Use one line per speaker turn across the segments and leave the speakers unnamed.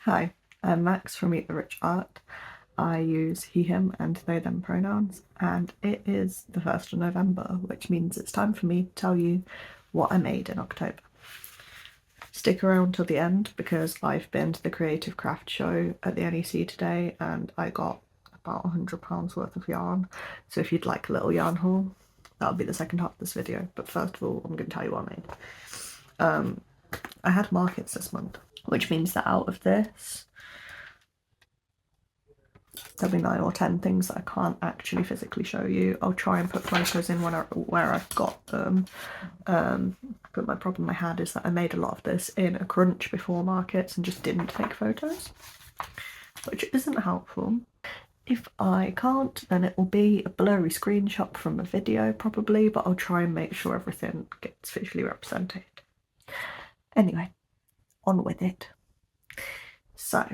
Hi, I'm Max from Eat the Rich Art. I use he, him and they, them pronouns, and it is the 1st of November, which means it's time for me to tell you what I made in October. Stick around till the end because I've been to the Creative Craft Show at the NEC today and I got about £100 worth of yarn. So if you'd like a little yarn haul, that'll be the second half of this video. But first of all, I'm going to tell you what I made. I had markets this month, which means that out of this, there'll be 9 or 10 things that I can't actually physically show you. I'll try and put photos in where I've got them. But my problem I had is that I made a lot of this in a crunch before markets and just didn't take photos, which isn't helpful. If I can't, then it will be a blurry screenshot from a video probably, but I'll try and make sure everything gets visually represented. Anyway, on with it. So,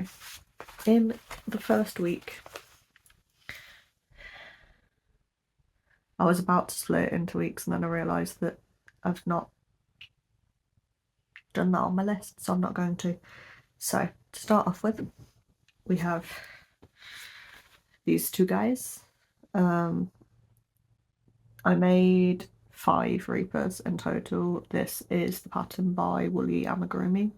in the first week, I was about to split it into weeks and then I realised that I've not done that on my list, so I'm not going to. So, to start off with, we have these two guys. I made 5 Reapers in total. This is the pattern by Woolly Amigurumi.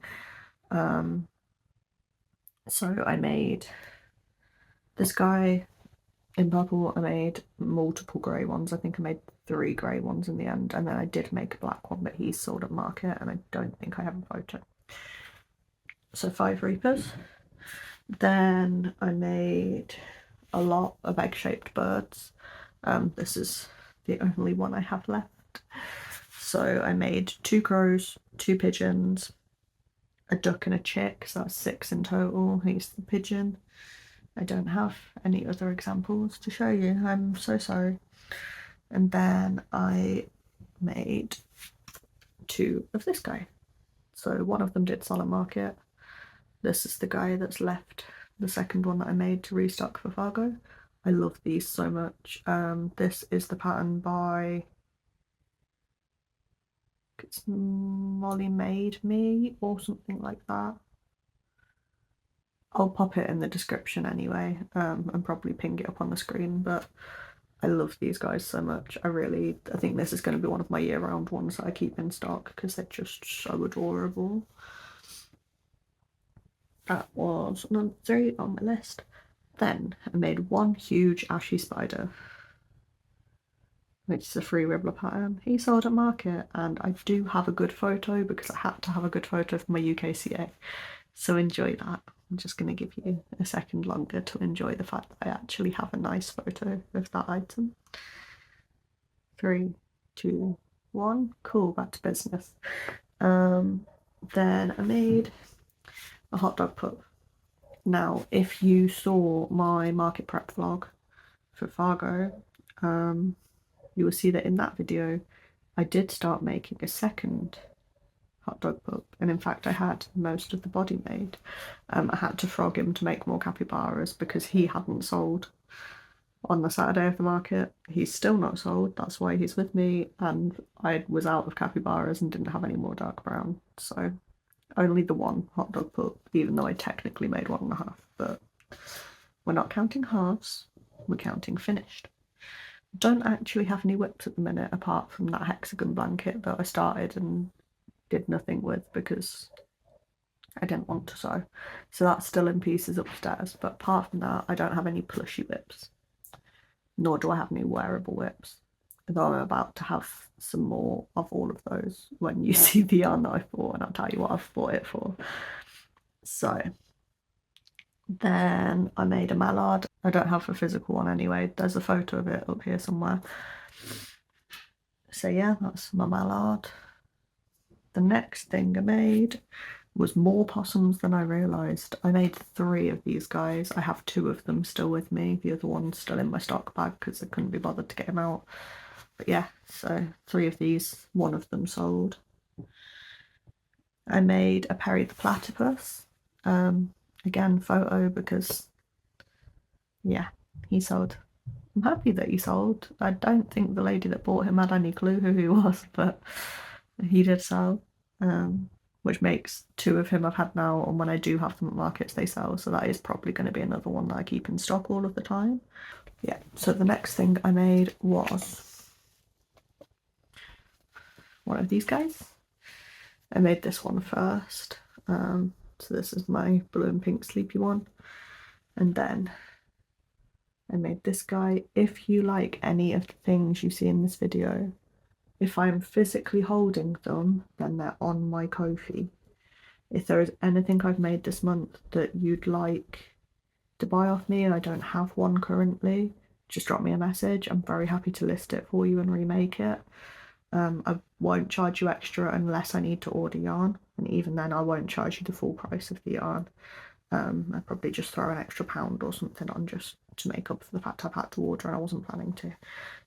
So I made this guy in purple. I made multiple grey ones. I think I made 3 grey ones in the end, and then I did make a black one, but he's sold at market and I don't think I have a photo. So 5 Reapers. Then I made a lot of egg-shaped birds. This is the only one I have left. So I made 2 crows, 2 pigeons, a duck and a chick, so that's 6 in total. Here's the pigeon. I don't have any other examples to show you, I'm so sorry. And then I made 2 of this guy. So one of them did sell at market. This is the guy that's left, the second one that I made to restock for Fargo. I love these so much. This is the pattern by, it's Molly Made Me or something like that. I'll pop it in the description anyway, and probably ping it up on the screen, but I love these guys so much. I think this is going to be one of my year-round ones that I keep in stock because they're just so adorable. That was number 3 on my list. Then I made 1 huge ashy spider, which is a free Ribbler pattern. He sold at market, and I do have a good photo because I had to have a good photo for my UKCA. So enjoy that. I'm just going to give you a second longer to enjoy the fact that I actually have a nice photo of that item. 3, 2, 1. Cool, back to business. Then I made a hot dog pup. Now, if you saw my market prep vlog for Fargo, you will see that in that video I did start making a second hot dog pup, and in fact I had most of the body made. I had to frog him to make more capybaras because he hadn't sold on the Saturday of the market. He's still not sold, that's why he's with me, and I was out of capybaras and didn't have any more dark brown, so only the 1 hot dog pup, even though I technically made 1.5, but we're not counting halves, we're counting finished. Don't actually have any whips at the minute apart from that hexagon blanket that I started and did nothing with because I didn't want to sew. So that's still in pieces upstairs, but apart from that I don't have any plushy whips, nor do I have any wearable whips, though I'm about to have some more of all of those when you see the yarn that I bought, and I'll tell you what I've bought it for. So then I made a mallard. I don't have a physical one anyway, there's a photo of it up here somewhere. So yeah, that's my mallard. The next thing I made was more possums than I realised. I made 3 of these guys. I have 2 of them still with me. The other one's still in my stock bag because I couldn't be bothered to get him out. But yeah, so 3 of these, 1 of them sold. I made a Perry the Platypus. Again, photo because, yeah, he sold. I'm happy that he sold. I don't think the lady that bought him had any clue who he was, but he did sell. which makes 2 of him I've had now, and when I do have them at markets they sell, so that is probably going to be another one that I keep in stock all of the time. Yeah, so the next thing I made was one of these guys. I made this one first, so this is my blue and pink sleepy one, and then I made this guy. If you like any of the things you see in this video, if I'm physically holding them, then they're on my Ko-fi. If there is anything I've made this month that you'd like to buy off me and I don't have one currently, just drop me a message. I'm very happy to list it for you and remake it. I won't charge you extra unless I need to order yarn, and even then I won't charge you the full price of the yarn. I'd probably just throw an extra £1 or something on just to make up for the fact I've had to order and I wasn't planning to.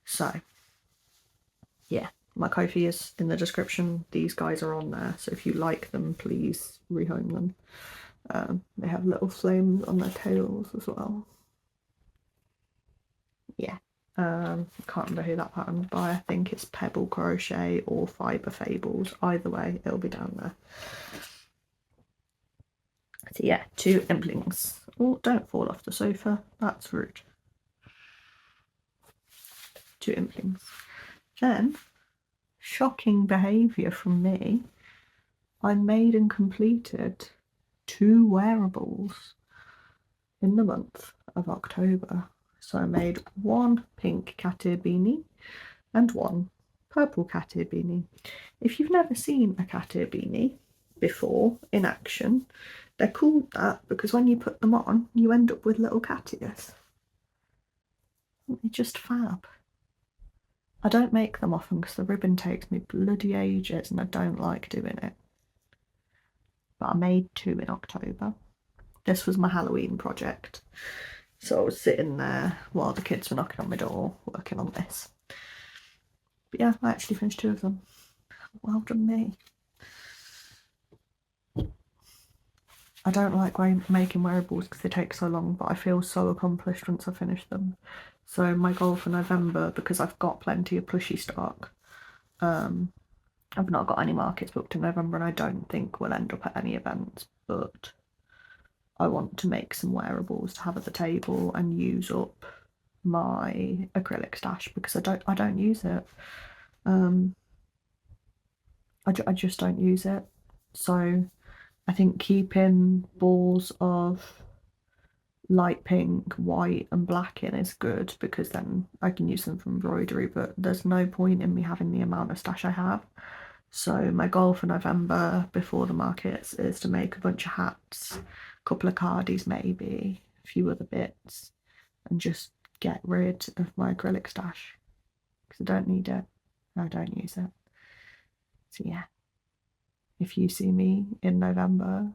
So yeah, my Ko-fi is in the description. These guys are on there, so if you like them, please rehome them. They have little flames on their tails as well. Yeah, can't remember who that pattern's by. I think it's Pebble Crochet or Fibre Fables. Either way, it'll be down there. So yeah, 2 implings. Oh, don't fall off the sofa. That's rude. 2 implings. Then, shocking behaviour from me, I made and completed 2 wearables in the month of October. So I made 1 pink cat ear beanie and 1 purple cat ear beanie. If you've never seen a cat ear beanie before in action, they're called that because when you put them on, you end up with little cat ears. They're just fab. I don't make them often because the ribbon takes me bloody ages and I don't like doing it. But I made 2 in October. This was my Halloween project. So I was sitting there while the kids were knocking on my door working on this. But yeah, I actually finished 2 of them. Well done me. I don't like making wearables because they take so long, but I feel so accomplished once I finish them. So my goal for November, because I've got plenty of plushie stock, I've not got any markets booked in November and I don't think we'll end up at any events, but I want to make some wearables to have at the table and use up my acrylic stash because I don't use it. I just don't use it. So I think keeping balls of light pink, white and black in is good because then I can use them for embroidery, but there's no point in me having the amount of stash I have. So my goal for November before the markets is to make a bunch of hats, a couple of cardies maybe, a few other bits, and just get rid of my acrylic stash because I don't need it. I don't use it. So yeah, if you see me in November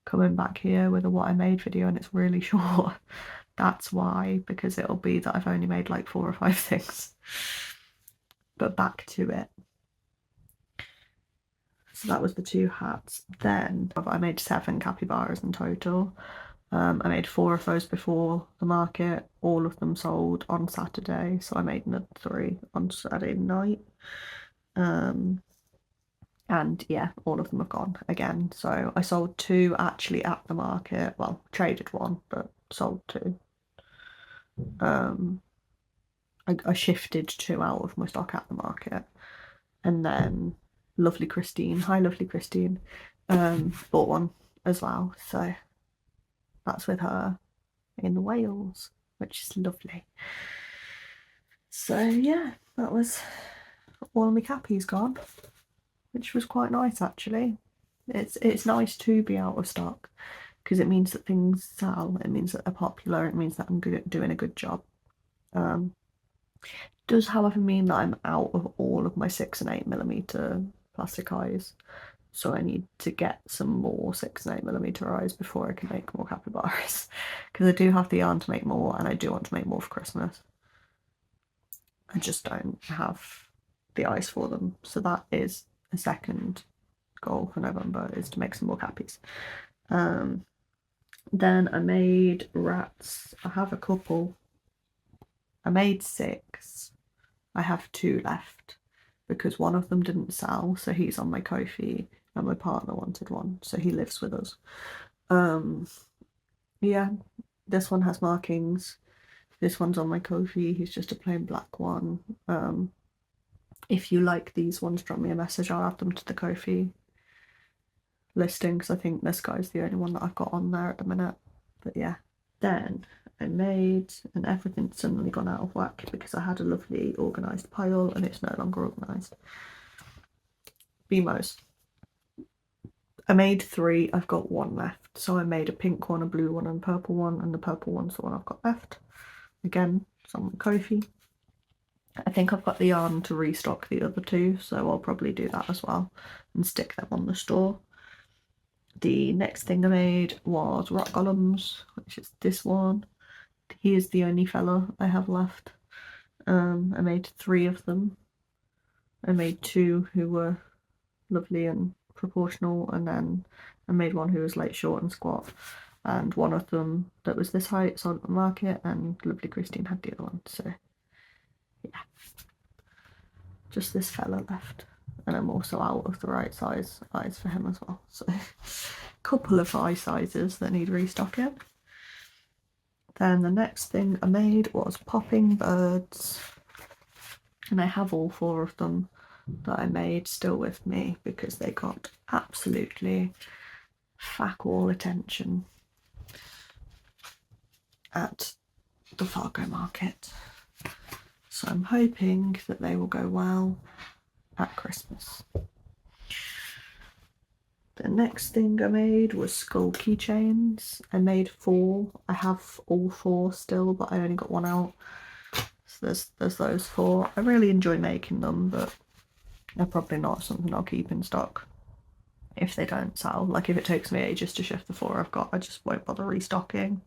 coming back here with a what I made video and it's really short, that's why, because it'll be that I've only made like 4 or 5 things. But back to it. So that was the 2 hats. Then I made 7 capybaras in total. I made 4 of those before the market. All of them sold on Saturday, so I made another 3 on Saturday night. And yeah, all of them have gone again. So I sold 2 actually at the market. Well, traded 1, but sold 2. I shifted 2 out of my stock at the market. And then lovely Christine, hi lovely Christine, bought 1 as well. So that's with her in Wales, which is lovely. So yeah, that was all my cappies gone, which was quite nice actually. It's nice to be out of stock because it means that things sell, it means that they're popular, it means that I'm doing a good job. Does however mean that I'm out of all of my 6 and 8mm plastic eyes, so I need to get some more 6 and 8mm eyes before I can make more capybaras because I do have the yarn to make more and I do want to make more for Christmas. I just don't have the eyes for them, so that is a second goal for November, is to make some more cappies. Then I made rats. I have a couple. I made 6. I have 2 left because one of them didn't sell, so he's on my Ko-fi, and my partner wanted one, so he lives with us. Yeah, this one has markings. This one's on my Ko-fi. He's just a plain black one. If you like these ones, drop me a message. I'll add them to the Ko-fi listing because I think this guy's the only one that I've got on there at the minute. But yeah, then I made, and everything's suddenly gone out of whack because I had a lovely organised pile and it's no longer organised. BMOs. I made 3, I've got 1 left. So I made a pink one, a blue one, and a purple one, and the purple one's the one I've got left. Again, some on Ko-fi. I think I've got the yarn to restock the other 2, so I'll probably do that as well and stick them on the store. The next thing I made was rock golems, which is this one. He is the only fella I have left. I made 3 of them. I made 2 who were lovely and proportional, and then I made one who was like short and squat, and one of them that was this height sold at the market, and lovely Christine had the other one. So yeah, just this fella left, and I'm also out of the right size eyes for him as well, so a couple of eye sizes that need restocking. Then the next thing I made was popping birds, and I have all 4 of them that I made still with me because they got absolutely fuck all attention at the Fargo market. So I'm hoping that they will go well at Christmas. The next thing I made was skull keychains. I made 4. I have all 4 still, but I only got 1 out. So there's those 4. I really enjoy making them, but they're probably not something I'll keep in stock if they don't sell. Like if it takes me ages to shift the 4 I've got, I just won't bother restocking.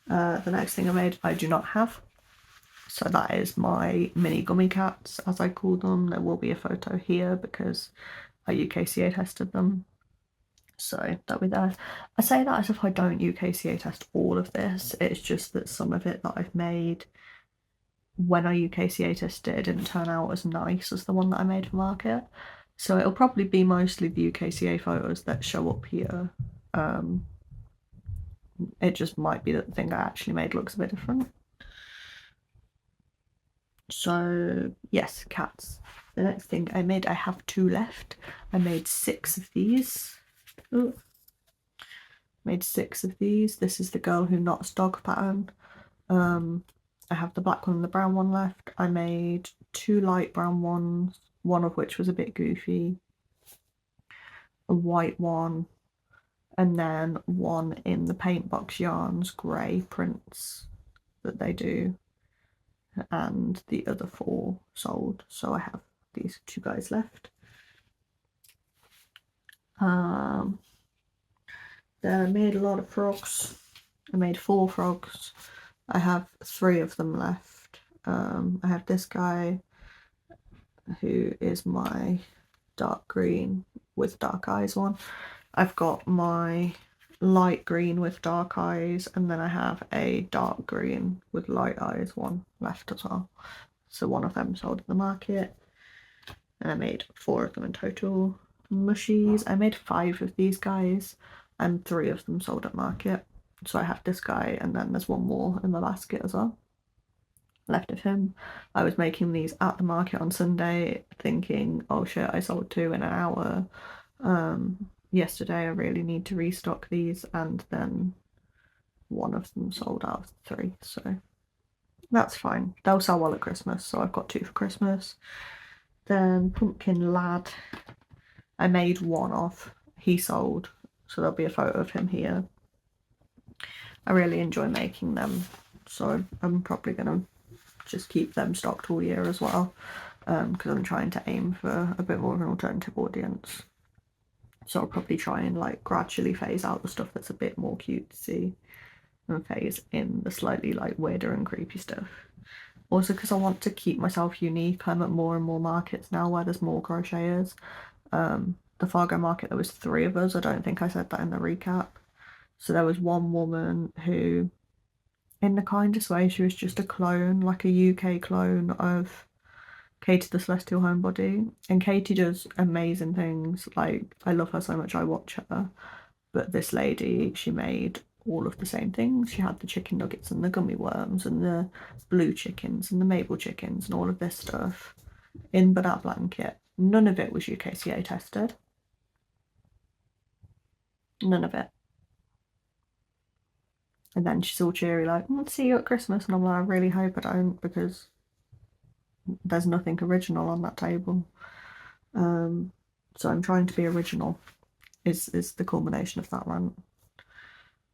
The next thing I made, I do not have. So that is my mini gummy cats, as I call them. There will be a photo here because I UKCA tested them. So that'll be there. I say that as if I don't UKCA test all of this. It's just that some of it that I've made when I UKCA tested it didn't turn out as nice as the one that I made for market. So it'll probably be mostly the UKCA photos that show up here. It just might be that the thing I actually made looks a bit different. So yes, cats. The next thing I made, I have 2 left. I made 6 of these. Ooh. Made 6 of these. This is the girl who knots dog pattern. I have the black one and the brown one left. I made 2 light brown ones, one of which was a bit goofy, a white one, and then one in the Paintbox Yarns grey prints that they do, and the other 4 sold. So I have these 2 guys left. Then I made a lot of frogs. I made 4 frogs. I have 3 of them left. I have this guy who is my dark green with dark eyes one. I've got my light green with dark eyes, and then I have a dark green with light eyes one left as well. So one of them sold at the market, and I made 4 of them in total. Mushies, I made 5 of these guys, and 3 of them sold at market. So I have this guy, and then there's 1 more in the basket as well left of him. I was making these at the market on Sunday thinking, oh shit, I sold 2 in an hour. Yesterday I really need to restock these, and then 1 of them sold out of 3, so that's fine. They'll sell well at Christmas, so I've got 2 for Christmas. Then Pumpkin Lad, I made 1 of. He sold, so there'll be a photo of him here. I really enjoy making them, so I'm probably gonna just keep them stocked all year as well, because I'm trying to aim for a bit more of an alternative audience. So I'll probably try and like gradually phase out the stuff that's a bit more cutesy and phase in the slightly like weirder and creepy stuff. Also because I want to keep myself unique. I'm at more and more markets now where there's more crocheters. The Fargo market, there was 3 of us. I don't think I said that in the recap. So there was 1 woman who, in the kindest way, she was just a clone, like a UK clone of Katie the Celestial Homebody, and Katie does amazing things. Like, I love her so much, I watch her. But this lady, she made all of the same things. She had the chicken nuggets and the gummy worms and the blue chickens and the maple chickens and all of this stuff in that blanket. None of it was UKCA tested. None of it. And then she's all cheery, like, see you at Christmas. And I'm like, I really hope I don't, because there's nothing original on that table. So I'm trying to be original, is the culmination of that rant.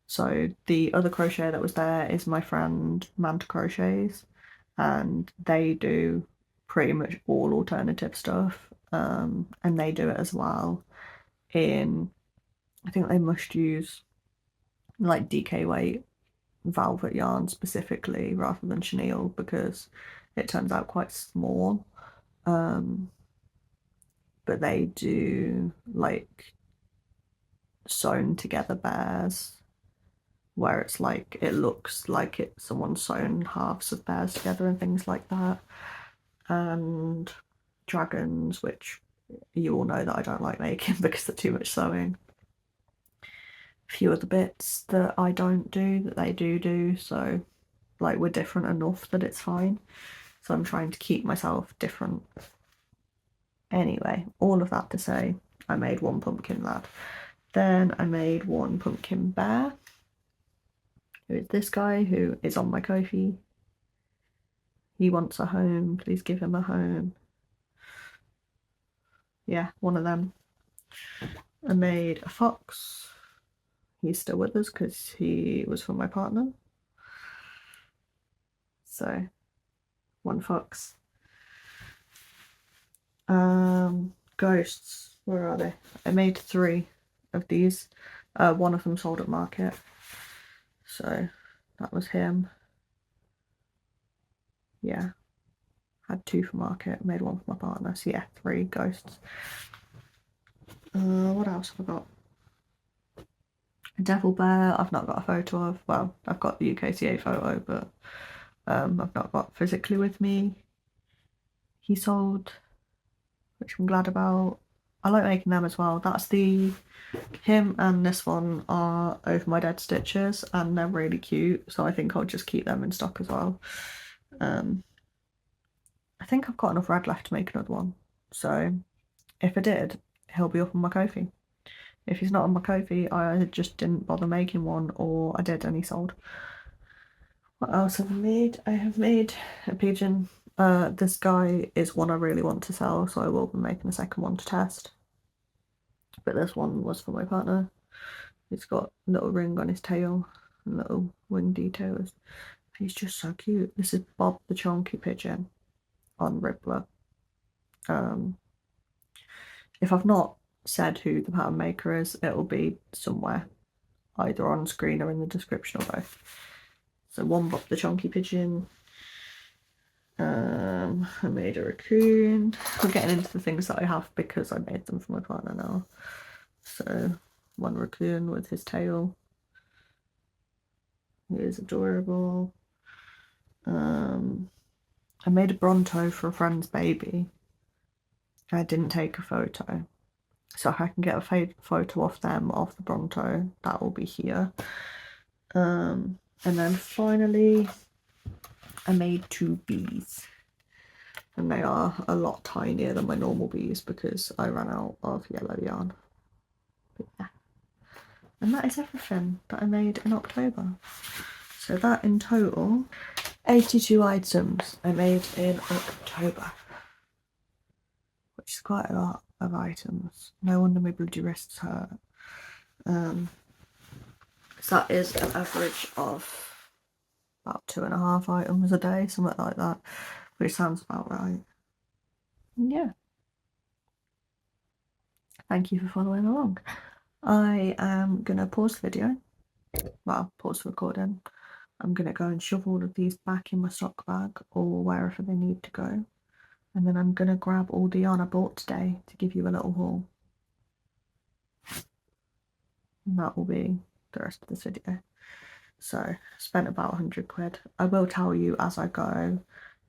So the other crochet that was there is my friend Manta Crochets, and they do pretty much all alternative stuff, and they do it as well in, I think they must use like DK weight velvet yarn specifically rather than chenille, because it turns out quite small. But they do like sewn together bears, where it's like, it looks like someone's sewn halves of bears together and things like that. And dragons, which you all know that I don't like making because they're too much sewing. A few other bits that I don't do that they do, so like we're different enough that it's fine. So I'm trying to keep myself different. Anyway, all of that to say, I made one pumpkin lad. Then I made one pumpkin bear, who is this guy, who is on my Ko-fi. He wants a home, please give him a home. Yeah, one of them. I made a fox. He's still with us because he was for my partner. So, one fox. Ghosts, where are they? I made 3 of these. One of them sold at market. So, that was him. Yeah. Had 2 for market, made 1 for my partner. So yeah, 3 ghosts. What else have I got? A devil bear, I've not got a photo of. Well, I've got the UKCA photo, but I've not got physically with me. He sold, which I'm glad about. I like making them as well. That's him and this one are over my dead stitches, and they're really cute, so I think I'll just keep them in stock as well. I think I've got enough red left to make another one, so if I did, he'll be up on my Ko-fi. If he's not on my Ko-fi, I just didn't bother making one, or I did and he sold. What else have I made? I have made a pigeon. This guy is one I really want to sell, so I will be making a second one to test. But this one was for my partner. He's got a little ring on his tail and little wing details. He's just so cute. This is Bob the Chonky Pigeon on Ribbler. If I've not said who the pattern maker is, it'll be somewhere, either on screen or in the description or both. So one Bob the Chonky Pigeon. I made a raccoon. I'm getting into the things that I have because I made them for my partner now. So one raccoon with his tail. He is adorable. I made a Bronto for a friend's baby. I didn't take a photo. So if I can get a photo of them, of the Bronto, that will be here. And then finally, I made 2 bees. And they are a lot tinier than my normal bees because I ran out of yellow yarn. But yeah. And that is everything that I made in October. So that in total, 82 items I made in October. Which is quite a lot of items. No wonder my bloody wrists hurt. So that is an average of about 2.5 items a day, something like that, which sounds about right. And yeah. Thank you for following along. I am going to pause the video. Well, pause the recording. I'm going to go and shove all of these back in my sock bag or wherever they need to go. And then I'm going to grab all the yarn I bought today to give you a little haul. And that will be the rest of this video. So, spent about 100 quid. I will tell you as I go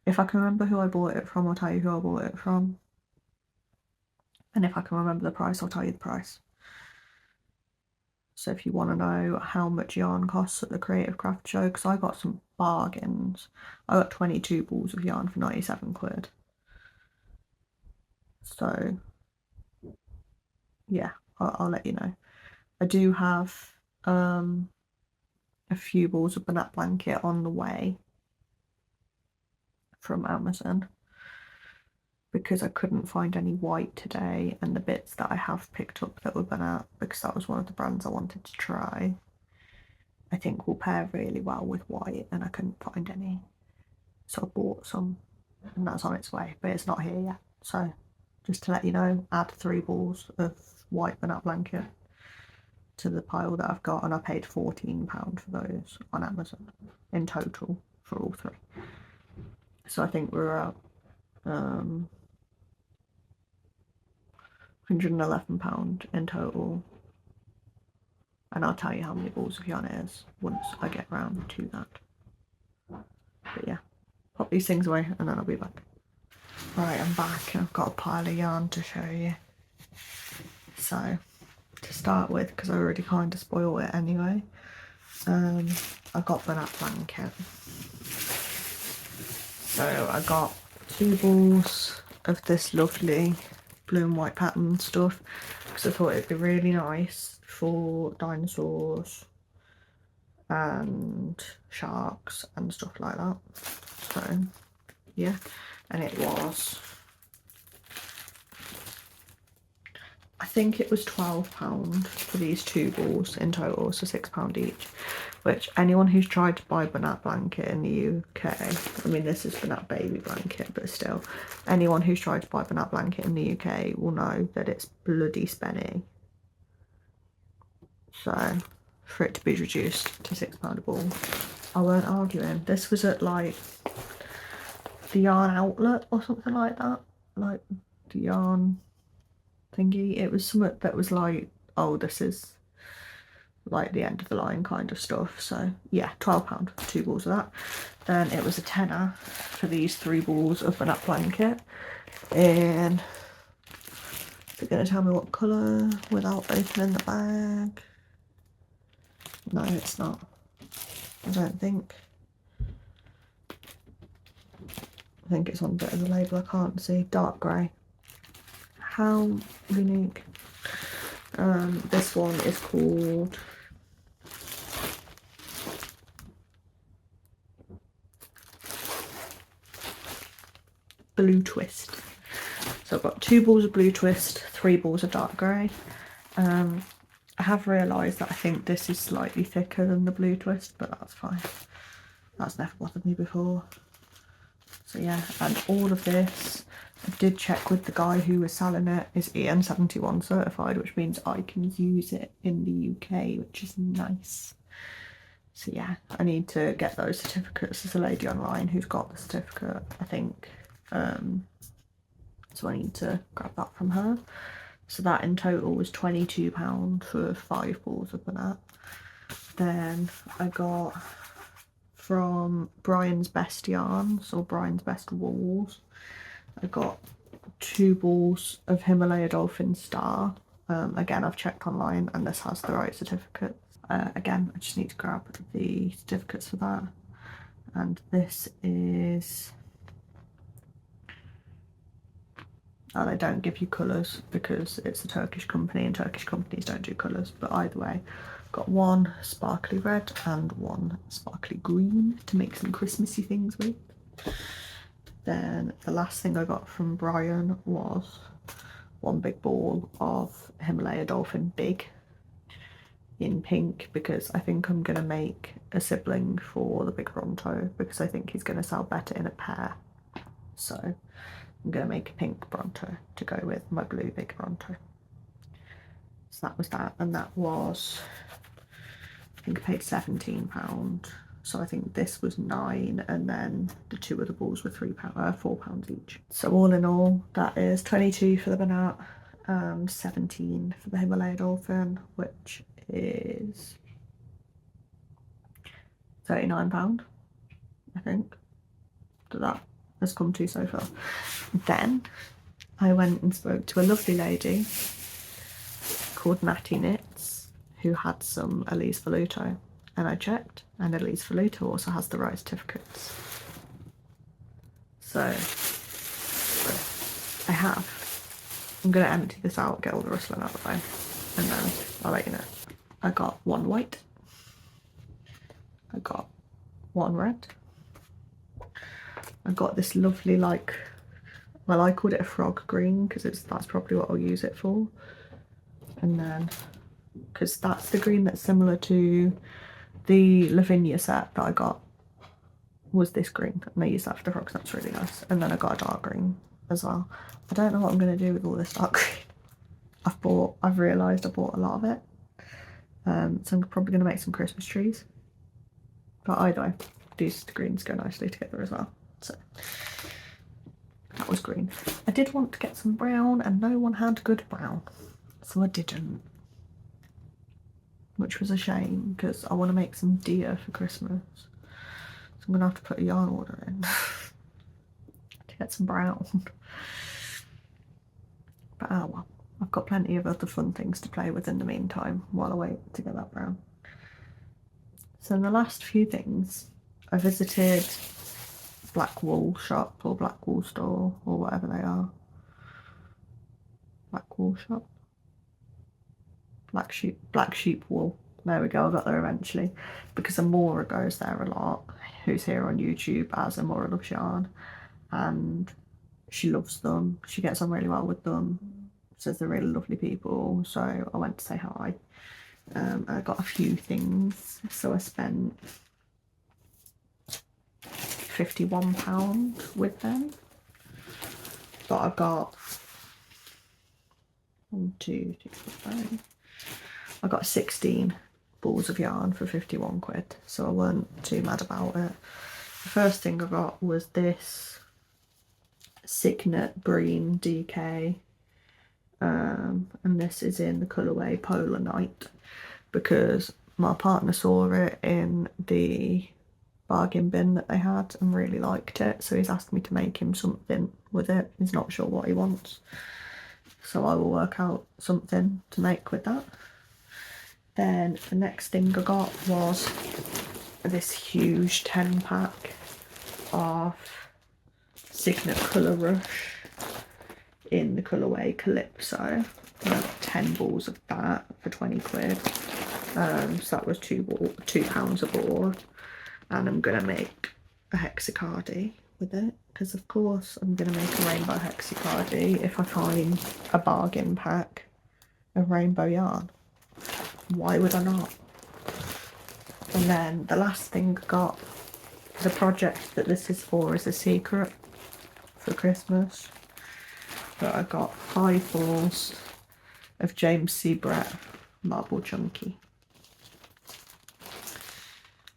If I can remember who I bought it from, I'll tell you who I bought it from. And if I can remember the price, I'll tell you the price. So if you want to know how much yarn costs at the Creative Craft Show, because I got some bargains. I got 22 balls of yarn for 97 quid. So yeah, I'll let you know. I do have a few balls of banana blanket on the way from Amazon because I couldn't find any white today, and the bits that I have picked up that were banana, because that was one of the brands I wanted to try, I think will pair really well with white, and I couldn't find any, so I bought some, and that's on its way, but it's not here yet. So just to let you know, add 3 balls of white banana blanket to the pile that I've got, and I paid £14 for those on Amazon in total for all 3. So I think we're at £111 in total, and I'll tell you how many balls of yarn it is once I get round to that. But yeah, pop these things away and then I'll be back. Right, I'm back and I've got a pile of yarn to show you. So to start with, because I already kind of spoiled it anyway, I got banana blanket. So I got 2 balls of this lovely blue and white pattern stuff because I thought it'd be really nice for dinosaurs and sharks and stuff like that. So yeah, and it was, I think it was £12 for these 2 balls in total, so £6 each. Which anyone who's tried to buy banana blanket in the UK, I mean this is banana baby blanket, but still, anyone who's tried to buy banana blanket in the UK will know that it's bloody spenny. So for it to be reduced to £6 a ball, I weren't arguing. This was at like the yarn outlet or something like that, like the yarn thingy. It was something that was like, oh, this is like the end of the line kind of stuff. So yeah, £12 for 2 balls of that. Then it was a tenner for these 3 balls of banana blanket. And they're going to tell me what colour without opening the bag. No, it's not. I don't think. I think it's on a bit of the label, I can't see. Dark grey. How unique. This one is called Blue Twist. So I've got 2 balls of Blue Twist, 3 balls of dark grey. I have realised that I think this is slightly thicker than the Blue Twist, but that's fine. That's never bothered me before. So yeah, and all of this, I did check with the guy who was selling it, is EN71 certified, which means I can use it in the UK, which is nice. So yeah, I need to get those certificates. There's a lady online who's got the certificate, I think. So I need to grab that from her. So that in total was £22 for 5 balls of that. Then I got from Brian's Best Yarns, or Brian's Best Wools, I got 2 balls of Himalaya Dolphin Star. Again, I've checked online and this has the right certificates. Again, I just need to grab the certificates for that. And this is, they don't give you colours because it's a Turkish company and Turkish companies don't do colours, but either way, got 1 sparkly red and 1 sparkly green to make some Christmassy things with. Then the last thing I got from Brian was 1 big ball of Himalaya Dolphin Big in pink, because I think I'm going to make a sibling for the big Bronto because I think he's going to sell better in a pair. So I'm going to make a pink Bronto to go with my blue big Bronto. So that was that, and that was, I think I paid £17. So I think this was 9, and then the 2 other balls were £4 each. So all in all, that is 22 for the banana and 17 for the Himalaya Dolphin, which is £39, I think. So that has come to so far. Then I went and spoke to a lovely lady called Natty Knits who had some Elise Voluto, and I checked, and Elise Voluto also has the right certificates. So I have. I'm going to empty this out, get all the rustling out of the way, and then I'll let you know. I got one white, I got one red, I got this lovely, like, well, I called it a frog green because that's probably what I'll use it for. And then, because that's the green that's similar to the Lavinia set that I got, was this green, and I used that for the frogs. That's really nice. And then I got a dark green as well. I don't know what I'm going to do with all this dark green. I've realised I bought a lot of it. So I'm probably going to make some Christmas trees. But either way, these greens go nicely together as well. So that was green. I did want to get some brown, and no one had good brown, so I didn't, which was a shame because I want to make some deer for Christmas. So I'm gonna have to put a yarn order in to get some brown. But oh well, I've got plenty of other fun things to play with in the meantime while I wait to get that brown. So in the last few things, I visited Black Wool Shop or Black Wool Store or whatever they are. Black Wool Shop? Black Sheep Wool. There we go, I got there eventually. Because Amora goes there a lot, who's here on YouTube as Amora Loves Yarn. And she loves them. She gets on really well with them. Says they're really lovely people. So I went to say hi. I got a few things. So I spent £51 with them. But I got 1, 2, 3, 4, 5. I got 16 balls of yarn for 51 quid, so I weren't too mad about it. The first thing I got was this Signet Breen DK, and this is in the colourway Polar Night because my partner saw it in the bargain bin that they had and really liked it, so he's asked me to make him something with it. He's not sure what he wants, so I will work out something to make with that. Then the next thing I got was this huge 10 pack of Signet Colour Rush in the colourway Calypso. I got 10 balls of that for 20 quid. So that was £2 a ball. And I'm going to make a hexacardy with it, because of course I'm going to make a rainbow hexacardy if I find a bargain pack of rainbow yarn. Why would I not? And then the last thing I got, the project that this is for is a secret for Christmas. But I got 5 balls of James C. Brett Marble Chunky.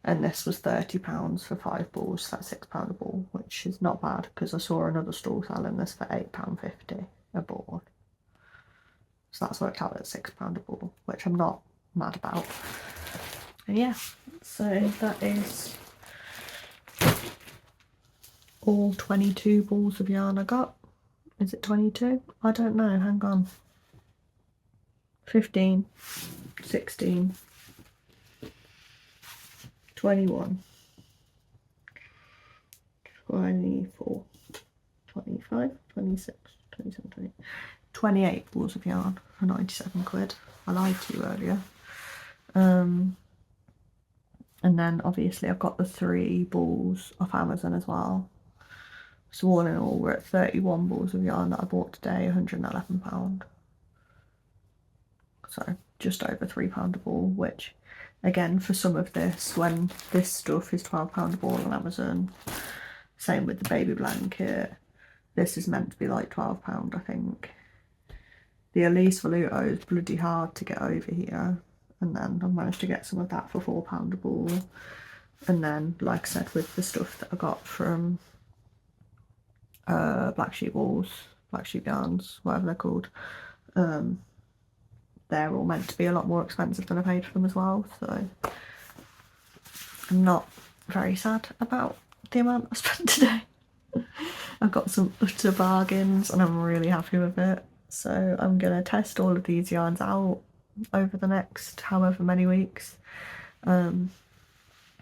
And this was £30 for 5 balls, so that's £6 a ball, which is not bad because I saw another stall selling this for £8.50 a ball. So that's worked out at £6 a ball, which I'm not mad about. And yeah, so that is all 22 balls of yarn I got. Is it 22? I don't know, hang on. 15, 16, 21, 24, 25, 26, 27, 28. 28 balls of yarn for 97 quid. I lied to you earlier. And then obviously I've got the 3 balls off Amazon as well. So all in all we're at 31 balls of yarn that I bought today, £111. So just over £3 a ball, which again for some of this, when this stuff is £12 a ball on Amazon, same with the baby blanket, this is meant to be like £12 I think. The Elise Voluto is bloody hard to get over here, and then I managed to get some of that for £4 a ball. And then, like I said, with the stuff that I got from Black Sheep Walls, Black Sheep Yarns, whatever they're called, they're all meant to be a lot more expensive than I paid for them as well, so I'm not very sad about the amount I spent today. I've got some utter bargains and I'm really happy with it. So I'm going to test all of these yarns out over the next however many weeks. Yeah,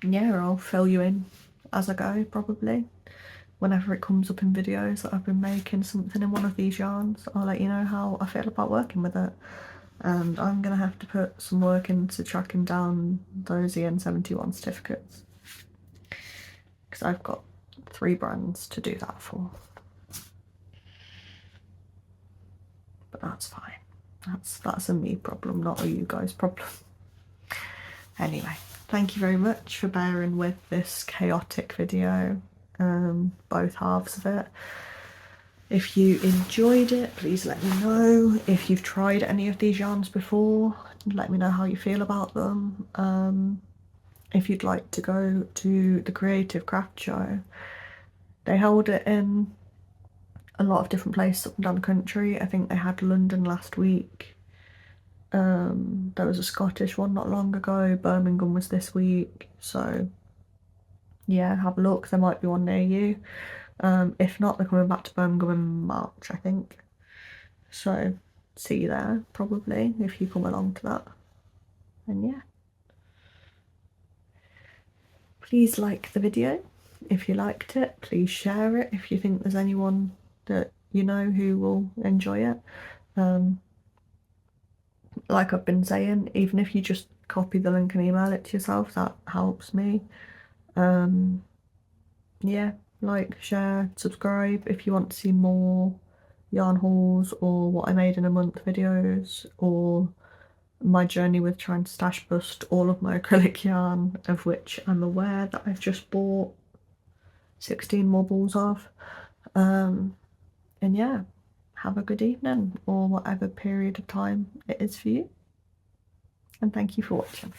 I'll fill you in as I go, probably. Whenever it comes up in videos that I've been making something in one of these yarns, I'll let you know how I feel about working with it. And I'm going to have to put some work into tracking down those EN71 certificates, because I've got 3 brands to do that for. But that's fine. That's a me problem, not a you guys problem. Anyway, thank you very much for bearing with this chaotic video, both halves of it. If you enjoyed it, please let me know. If you've tried any of these yarns before, let me know how you feel about them. If you'd like to go to the Creative Craft Show, they held it in a lot of different places up and down the country. I think they had London last week. There was a Scottish one not long ago. Birmingham was this week. So yeah, have a look. There might be one near you. If not, they're coming back to Birmingham in March, I think. So see you there, probably, if you come along to that. And yeah. Please like the video if you liked it. Please share it if you think there's anyone that you know who will enjoy it. Like I've been saying, even if you just copy the link and email it to yourself, that helps me. Yeah, like, share, subscribe if you want to see more yarn hauls or what I made in a month videos, or my journey with trying to stash bust all of my acrylic yarn, of which I'm aware that I've just bought 16 more balls of. And yeah, have a good evening or whatever period of time it is for you. And thank you for watching.